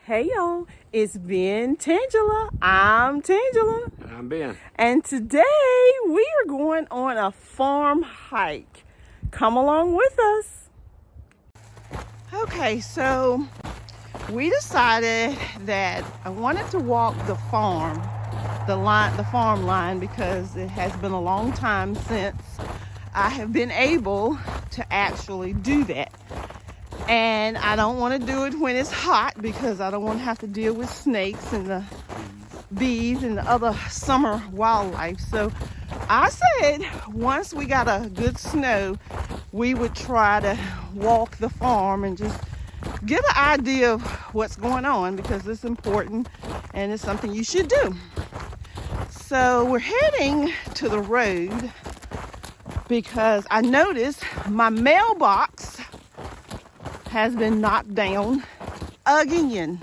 Hey y'all, it's Ben Tangela. I'm Tangela. And I'm Ben. And today we are going on a farm hike. Come along with us. Okay, so we decided that I wanted to walk the farm line, because it has been a long time since I have been able to actually do that. And I don't want to do it when it's hot because I don't want to have to deal with snakes and the bees and the other summer wildlife. So I said once we got a good snow, we would try to walk the farm and just get an idea of what's going on, because it's important and it's something you should do. So we're heading to the road because I noticed my mailbox has been knocked down again.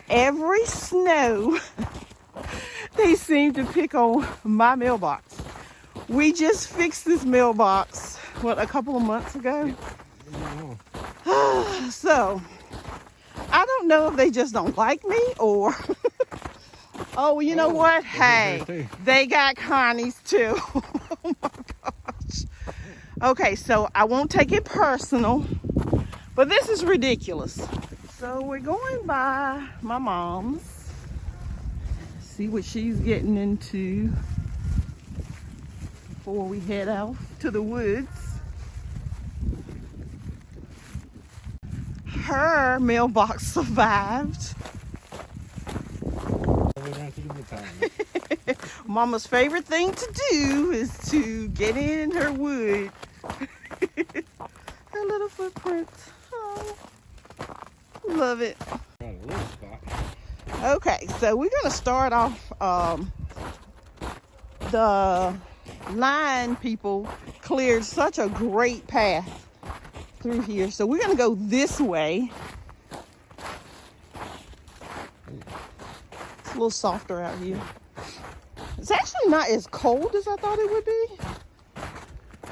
Every snow, they seem to pick on my mailbox. We just fixed this mailbox, a couple of months ago? So, I don't know if they just don't like me or... Oh, you know what? Hey, they got Connie's too. Oh my gosh. Okay, so I won't take it personal, but this is ridiculous. So we're going by my mom's. See what she's getting into before we head out to the woods. Her mailbox survived. Mama's favorite thing to do is to get in her wood. Her little footprints. Oh, love it. Okay, so we're gonna start off. The line people cleared such a great path through here, so we're gonna go this way. It's a little softer out here. It's actually not as cold as I thought it would be.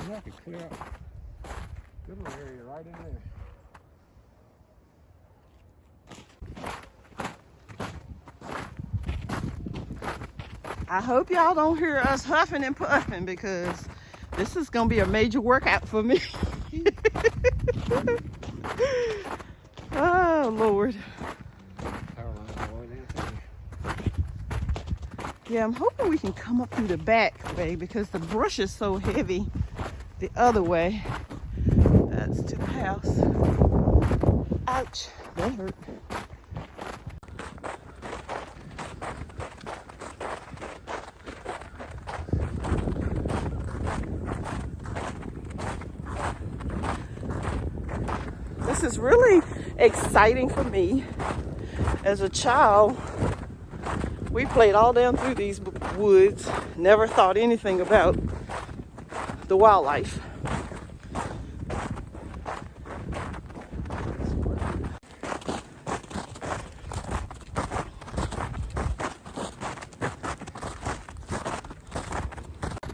You have to clear up good little area right in there. I hope y'all don't hear us huffing and puffing, because this is gonna be a major workout for me. Oh Lord. Yeah, I'm hoping we can come up through the back way, because the brush is so heavy the other way. That's to the house. Ouch, that hurt. This is really exciting for me. As a child, we played all down through these woods, never thought anything about the wildlife.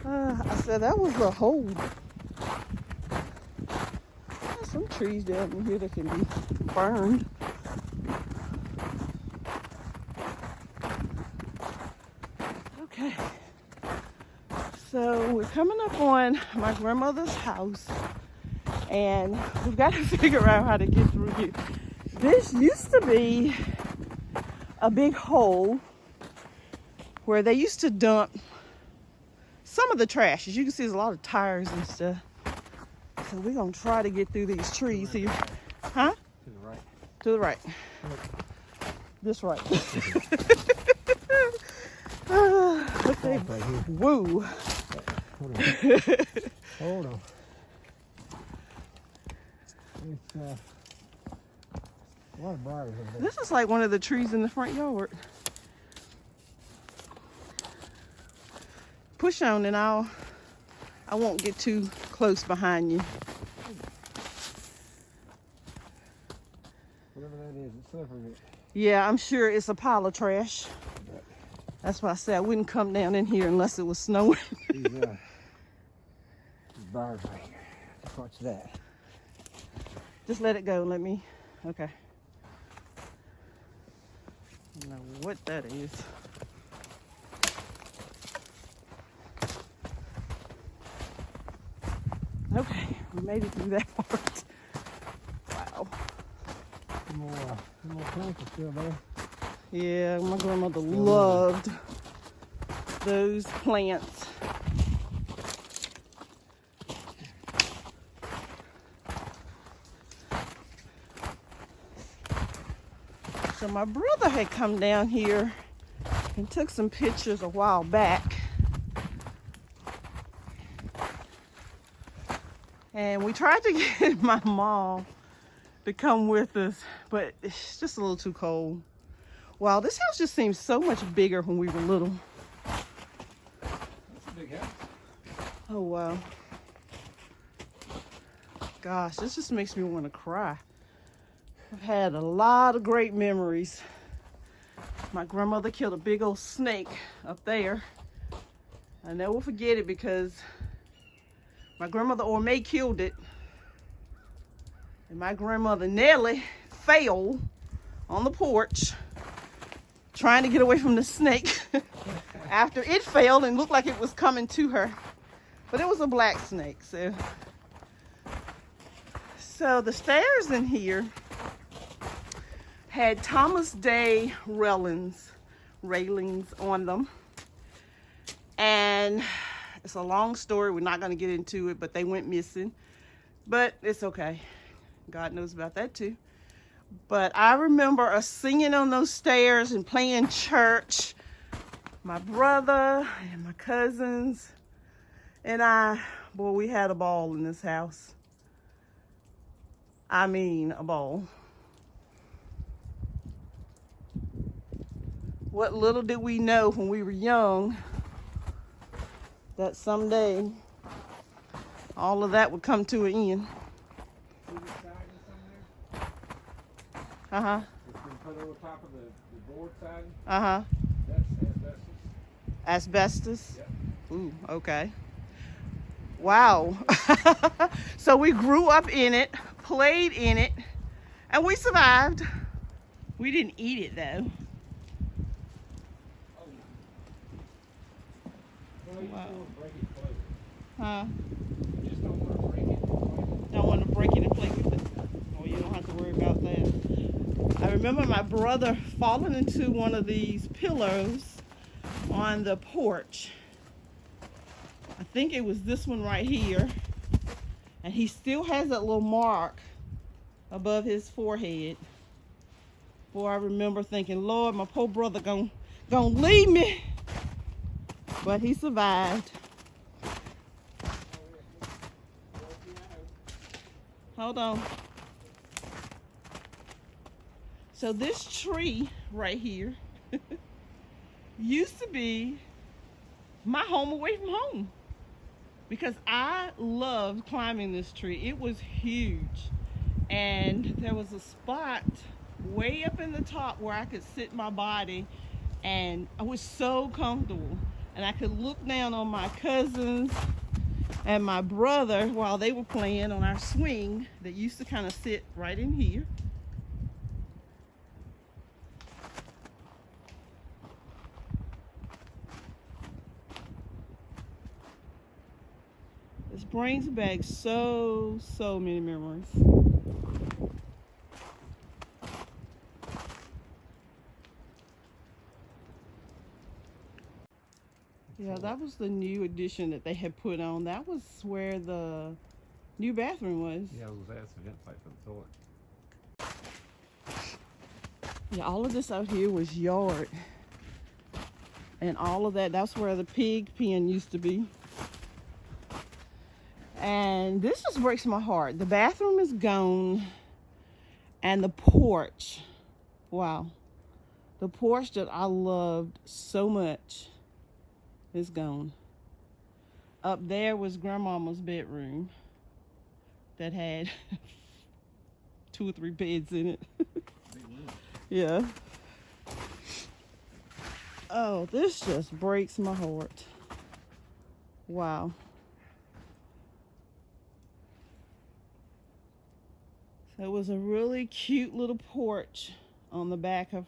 I said that was a hole. There's some trees down in here that can be burned. Okay, so we're coming up on my grandmother's house, and we've got to figure out how to get through here. This used to be a big hole where they used to dump some of the trash. As you can see, there's a lot of tires and stuff. So we're gonna try to get through these trees here. Huh? To the right. To the right. This right. Okay. Woo. Hold on. Hold on. It's a lot of briars over there. This is like one of the trees in the front yard. Push on and I won't get too close behind you. Whatever that is, it's slippery. Yeah, I'm sure it's a pile of trash. That's why I said I wouldn't come down in here unless it was snowing. These briars right here. Just watch that. Just let it go. Okay. don't know what that is. Okay, we made it through that part. Wow. Some more plants are still there. Yeah, my grandmother loved those plants. So my brother had come down here and took some pictures a while back. And we tried to get my mom to come with us, but it's just a little too cold. Wow, this house just seems so much bigger when we were little. That's a big house. Oh, wow. Gosh, this just makes me want to cry. I've had a lot of great memories. My grandmother killed a big old snake up there. I never forget it because my grandmother Orme killed it. And my grandmother Nellie fell on the porch trying to get away from the snake after it fell and looked like it was coming to her. But it was a black snake. So the stairs in here had Thomas Day railings on them. And it's a long story. We're not going to get into it, but they went missing. But it's okay. God knows about that too. But I remember us singing on those stairs and playing church. My brother and my cousins and I, boy, we had a ball in this house. I mean, a ball. What little did we know when we were young that someday all of that would come to an end. See the siding some there? Uh-huh. It's been put over top of the board siding. Uh-huh. That's asbestos. Asbestos? Yep. Ooh, okay. Wow. So we grew up in it, played in it, and we survived. We didn't eat it though. Well, you Wow. don't want to break it and play with it. Huh? You just don't want to break it and play with it. Don't want to break it and play with it. Oh, you don't have to worry about that. I remember my brother falling into one of these pillows on the porch. I think it was this one right here. And he still has that little mark above his forehead. Boy, I remember thinking, Lord, my poor brother gonna leave me. But he survived. Hold on. So this tree right here used to be my home away from home because I loved climbing this tree. It was huge. And there was a spot way up in the top where I could sit my body and I was so comfortable. And I could look down on my cousins and my brother while they were playing on our swing that used to kind of sit right in here. This brings back so many memories. Yeah, that was the new addition that they had put on. That was where the new bathroom was. Yeah, that's the vent pipe for the toilet. Yeah, all of this out here was yard. And all of that's where the pig pen used to be. And this just breaks my heart. The bathroom is gone. And the porch. Wow. The porch that I loved so much is gone. Up there was grandmama's bedroom that had 2 or 3 beds in it. Yeah. Oh, this just breaks my heart. Wow. So it was a really cute little porch on the back of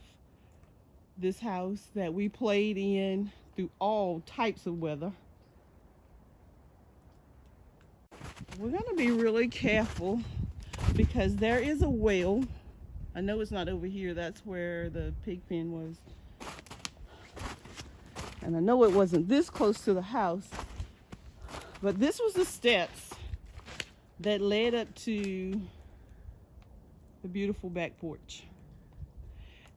this house that we played in through all types of weather. We're going to be really careful because there is a well. I know it's not over here. That's where the pig pen was. And I know it wasn't this close to the house. But this was the steps that led up to the beautiful back porch.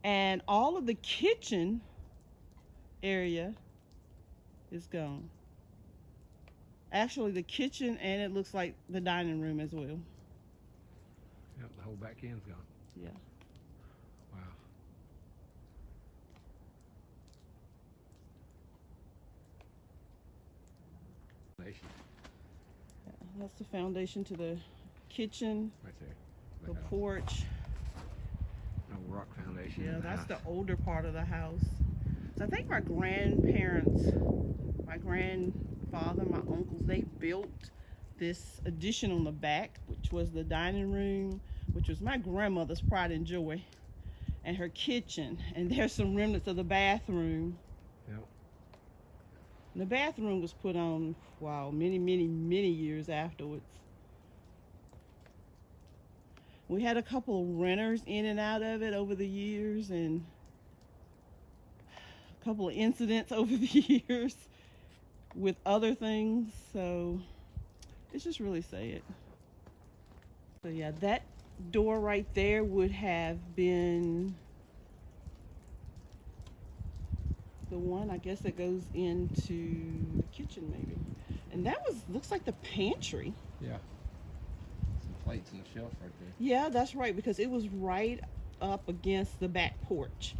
And all of the kitchen area is gone. Actually, the kitchen, and it looks like the dining room as well. Yep, the whole back end's gone. Yeah. Wow. Foundation. Yeah, that's the foundation to the kitchen, Right there. the house. porch. No rock foundation. Yeah, in that's the house. older part of the house. So I think my grandparents, my grandfather, my uncles, they built this addition on the back, which was the dining room, which was my grandmother's pride and joy, and her kitchen. And there's some remnants of the bathroom. Yep. And the bathroom was put on, wow, many, many, many years afterwards. We had a couple of renters in and out of it over the years, and a couple of incidents over the years with other things, so it's just really sad. So yeah, that door right there would have been the one, I guess, that goes into the kitchen maybe. And that looks like the pantry. Yeah. Some plates and a shelf right there. Yeah, that's right, because it was right up against the back porch.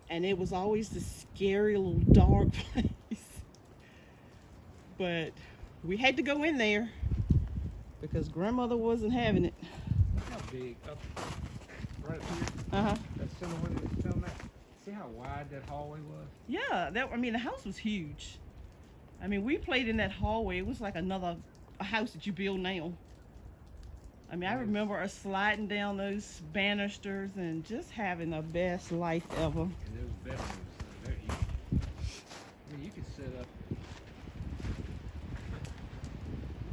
And it was always this scary little dark place. But we had to go in there because grandmother wasn't having it. Look how big up right up here. Uh-huh. That center window that's filmed that. See how wide that hallway was? Yeah, the house was huge. I mean, we played in that hallway. It was like a house that you build now. I mean, I remember us sliding down those banisters and just having the best life ever. And those bedrooms, they're huge. I mean, you could set up.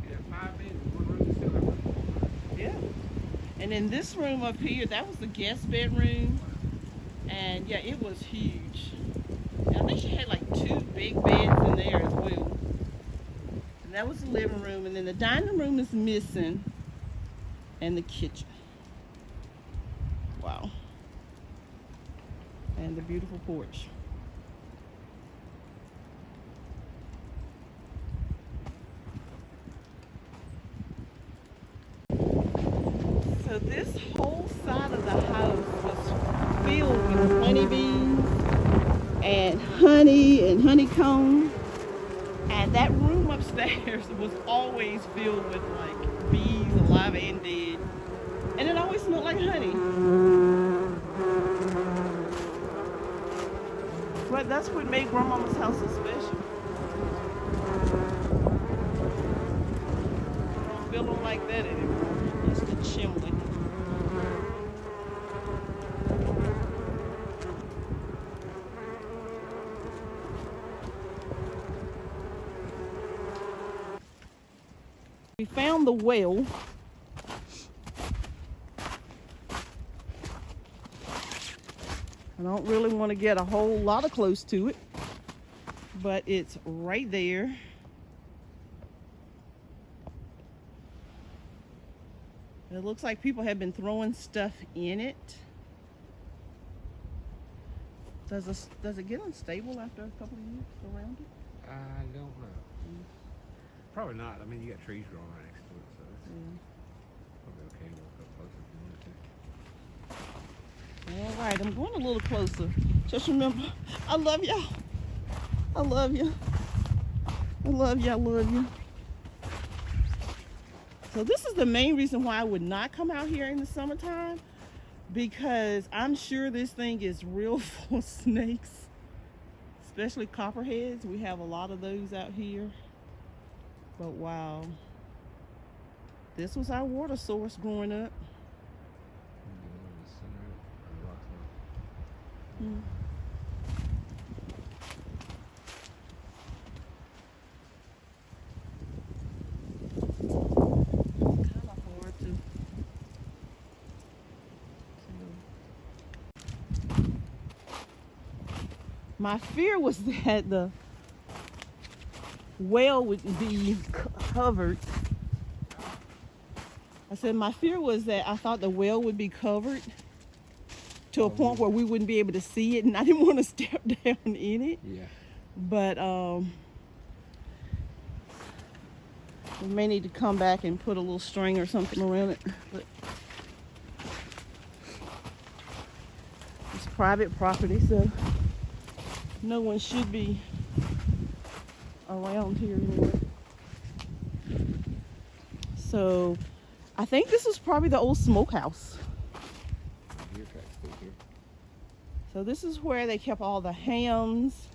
You have 5 beds in one room, still have room. Yeah. And in this room up here, that was the guest bedroom. And yeah, it was huge. And I think she had like 2 big beds in there as well. And that was the living room. And then the dining room is missing. And the kitchen. Wow. And the beautiful porch. So this whole side of the house was filled with honeybees and honey and honeycomb. And that room upstairs was always filled with like bees, alive and dead. And it always smelled like honey. But that's what made Grandmama's house so special. I don't feel them like that anymore. It's the chimney. We found the well. I don't really want to get a whole lot of close to it, but it's right there. It looks like people have been throwing stuff in it. Does it get unstable after a couple of years around it? I don't know. Probably not. I mean, you got trees growing right next to it, so it's probably okay to walk up closer if you wanted to. All right, I'm going a little closer. Just remember, I love y'all. I love you. I love you. I love you. So this is the main reason why I would not come out here in the summertime, because I'm sure this thing is real full of snakes, especially copperheads. We have a lot of those out here. But wow, this was our water source growing up. My fear was that the well would be covered. I said my fear was that I thought the well would be covered to a point where we wouldn't be able to see it, and I didn't want to step down in it. Yeah. But we may need to come back and put a little string or something around it. But it's private property, so no one should be around here anymore. So I think this is probably the old smokehouse. So this is where they kept all the hams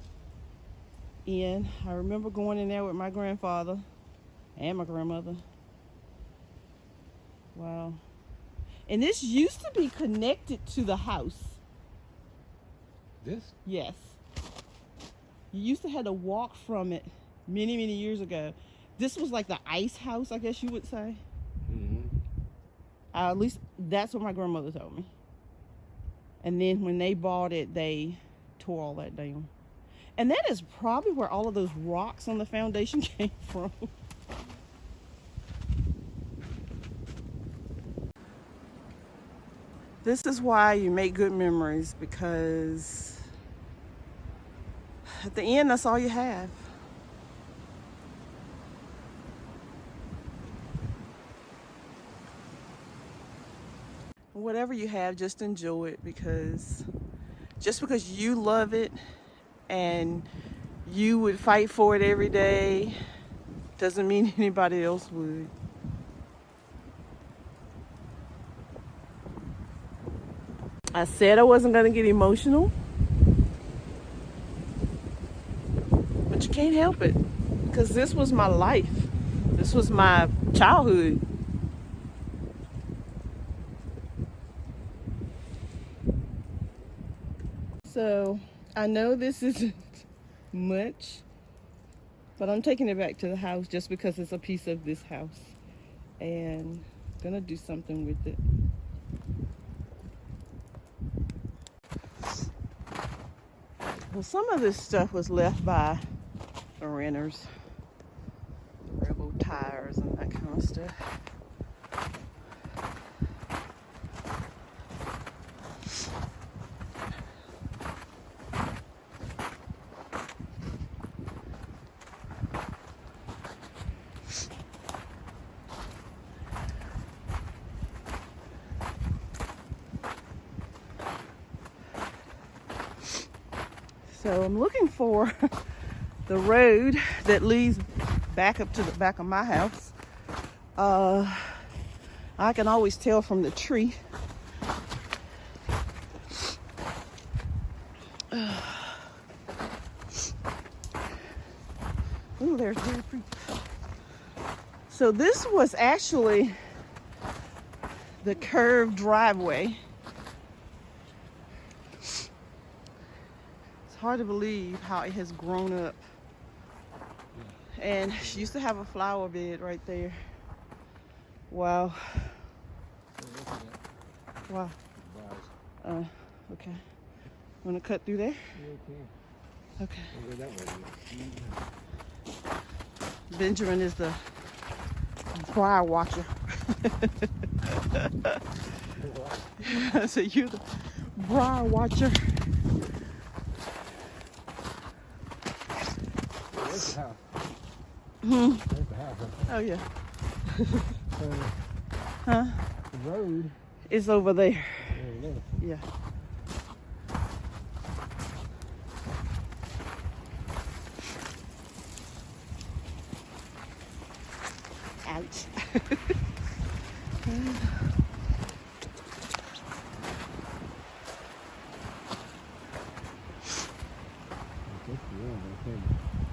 in. I remember going in there with my grandfather and my grandmother. Wow. And this used to be connected to the house. This? Yes. You used to have to walk from it many, many years ago. This was like the ice house, I guess you would say. Mm-hmm. At least that's what my grandmother told me. And then when they bought it, they tore all that down. And that is probably where all of those rocks on the foundation came from. This is why you make good memories, because at the end, that's all you have. Whatever you have, just enjoy it, because just because you love it and you would fight for it every day doesn't mean anybody else would. I said I wasn't going to get emotional, but you can't help it, because this was my life. This was my childhood. So I know this isn't much, but I'm taking it back to the house just because it's a piece of this house, and I'm gonna do something with it. Well, some of this stuff was left by the renters, railroad tires and that kind of stuff. So I'm looking for the road that leads back up to the back of my house. I can always tell from the tree. Ooh, there's very pretty. So this was actually the curved driveway. Hard to believe how it has grown up. And she used to have a flower bed right there. Wow. Wow. Okay. Want to cut through there? Okay. Benjamin is the briar watcher. So you're the briar watcher. There's the house. Hmm. There's the house. Oh yeah. So, Huh? the road is over there. over there. Yeah. Ouch.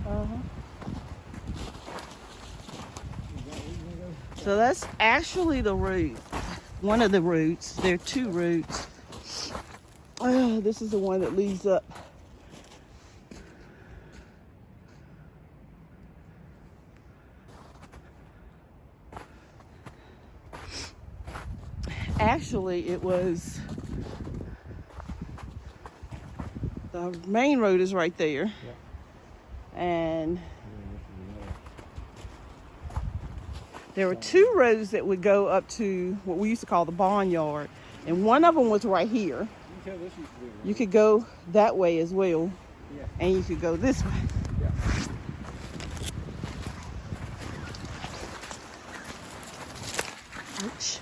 Uh-huh. So that's actually the route. One of the routes. There are two routes. This is the one that leads up. Actually, it was The main road is right there. Yep. And And then this is another. there were two roads that would go up to what we used to call the barnyard. And one of them was right here. You can tell this used to be a road. You could go that way as well. Yeah. And you could go this way. Yeah. Ouch.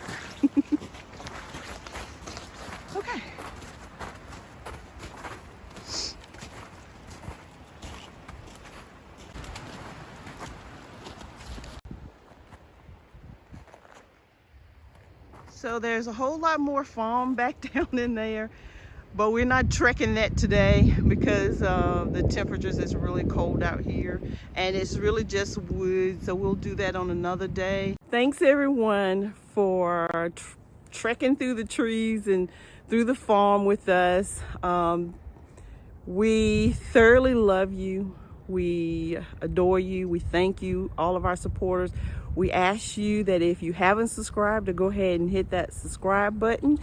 Okay. So there's a whole lot more farm back down in there, but we're not trekking that today because the temperatures is really cold out here and it's really just wood, so we'll do that on another day. Thanks everyone for trekking through the trees and through the farm with us. We thoroughly love you. We adore you. We thank you, all of our supporters. We ask you that if you haven't subscribed, to go ahead and hit that subscribe button.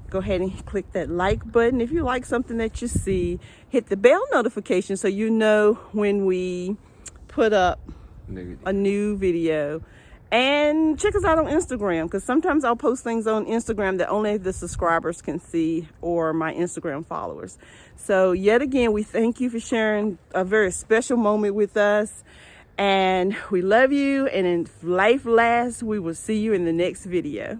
Go ahead and click that like button. If you like something that you see, hit the bell notification so you know when we put up a new video. And check us out on Instagram, because sometimes I'll post things on Instagram that only the subscribers can see, or my Instagram followers. So yet again, we thank you for sharing a very special moment with us. And we love you. And if life lasts, we will see you in the next video.